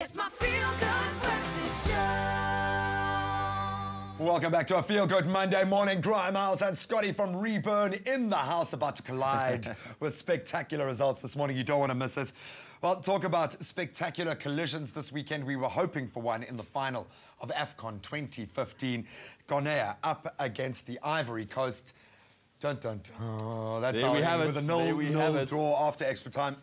It's my feel-good breakfast show. Welcome back to a feel-good Monday morning. Graham Miles and Scotty from Reburn in the house, about to collide with spectacular results this morning. You don't want to miss it. Well, talk about spectacular collisions this weekend. We were hoping for one in the final of AFCON 2015. Ghana up against the Ivory Coast. Dun, dun, dun. Oh, that's there how we have it. With a nil draw after extra time.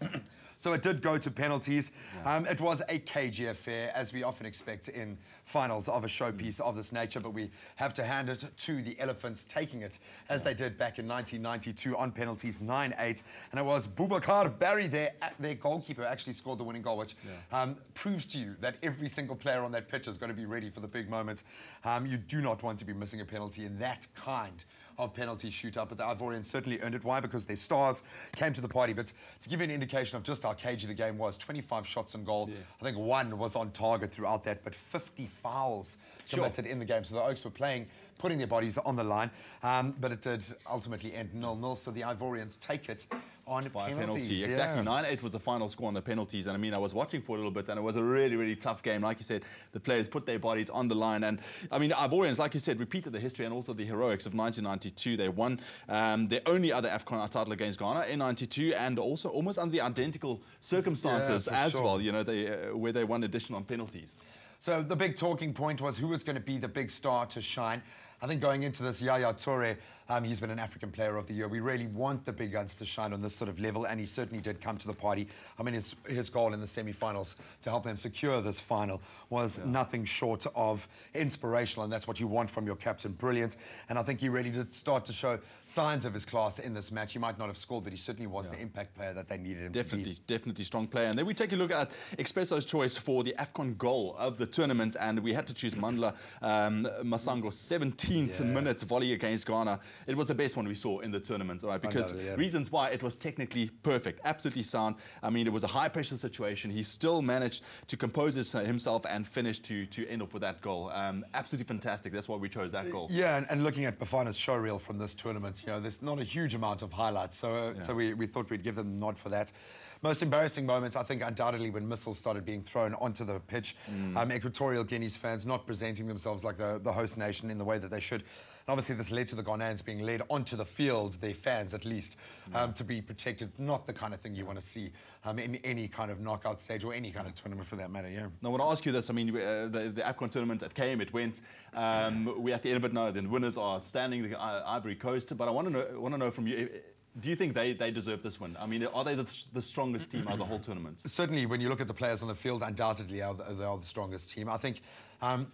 So it did go to penalties. Yeah. It was a cagey affair, as we often expect in finals of a showpiece of this nature, but we have to hand it to the Elephants, taking it as they did back in 1992 on penalties, 9-8. And it was Boubacar Barry, their goalkeeper, actually scored the winning goal, which proves to you that every single player on that pitch is going to be ready for the big moments. You do not want to be missing a penalty in that kind of penalty shootout, but the Ivorians certainly earned it. Why? Because their stars came to the party. But to give you an indication of just how cagey the game was, 25 shots on goal. Yeah. I think one was on target throughout that, but 50 fouls committed in the game. So the Oaks were playing, putting their bodies on the line, but it did ultimately end 0-0. So the Ivorians take it on penalties. Exactly. 9-8 was the final score on the penalties. And I mean, I was watching for a little bit, and it was a really, really tough game. Like you said, the players put their bodies on the line. And I mean, Ivorians, like you said, repeated the history and also the heroics of 1992. They won their only other AFCON title against Ghana in 92, and also almost under the identical circumstances well, you know, where they won addition on penalties. So the big talking point was who was going to be the big star to shine. I think going into this, Yaya Toure, he's been an African Player of the Year. We really want the big guns to shine on this sort of level, and he certainly did come to the party. I mean, his goal in the semi-finals to help them secure this final was nothing short of inspirational, and that's what you want from your captain. Brilliant. And I think he really did start to show signs of his class in this match. He might not have scored, but he certainly was the impact player that they needed him to be. Definitely strong player. And then we take a look at Expresso's choice for the AFCON goal of the tournament, and we had to choose Mandla Masango's 17th minute volley against Ghana. It was the best one we saw in the tournament, all right? Because reasons why: it was technically perfect, absolutely sound. I mean, it was a high-pressure situation. He still managed to compose himself and finish to end off with that goal. Absolutely fantastic. That's why we chose that goal. Yeah, and looking at Bafana's showreel from this tournament, you know, there's not a huge amount of highlights, so we thought we'd give them a nod for that. Most embarrassing moments, I think, undoubtedly when missiles started being thrown onto the pitch. Equatorial Guinea's fans not presenting themselves like the host nation in the way that they should. And obviously, this led to the Ghanaians being led onto the field, their fans at least, to be protected. Not the kind of thing you want to see in any kind of knockout stage or any kind of tournament for that matter, Now, I want to ask you this. I mean, the AFCON tournament, it came, it went. We're at the end of it now. The winners are standing, the Ivory Coast. But I want to know from you, do you think they deserve this win? I mean, are they the strongest team out of the whole tournament? Certainly, when you look at the players on the field, undoubtedly they are the strongest team. I think,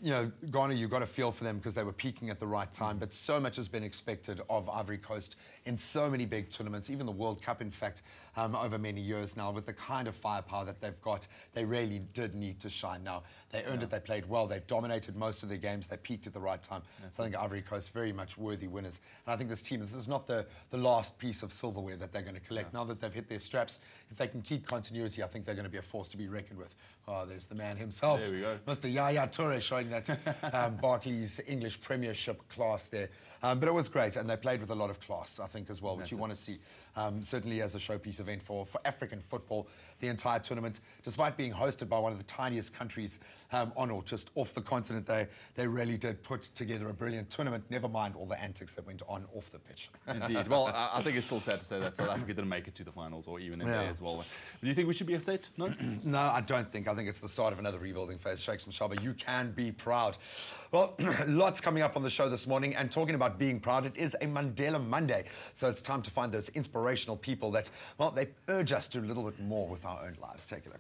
you know, Ghana, you've got to feel for them because they were peaking at the right time, but so much has been expected of Ivory Coast in so many big tournaments, even the World Cup, in fact, over many years now. With the kind of firepower that they've got, they really did need to shine. Now, they earned it, they played well, they dominated most of their games, they peaked at the right time. So I think Ivory Coast, very much worthy winners. And I think this team, this is not the last piece of silverware that they're going to collect. Now that they've hit their straps, if they can keep continuity, I think they're going to be a force to be reckoned with. Oh, there's the man himself. There we go. Mr. Yaya Toure showing that Barclays English Premiership class there. But it was great, and they played with a lot of class, I think, as well, which you want to see. Certainly as a showpiece event for African football, the entire tournament, despite being hosted by one of the tiniest countries on or just off the continent, they really did put together a brilliant tournament, never mind all the antics that went on off the pitch. Indeed. Well, I think it's still sad to say that South Africa didn't make it to the finals or even in there as well. Do you think we should be upset? No? No, I don't think. I think it's the start of another rebuilding phase. Shakes Mashaba, you can be proud. Well, lots coming up on the show this morning, and talking about being proud, it is a Mandela Monday. So it's time to find those inspirational people that, well, they urge us to do a little bit more with our own lives. Take a look.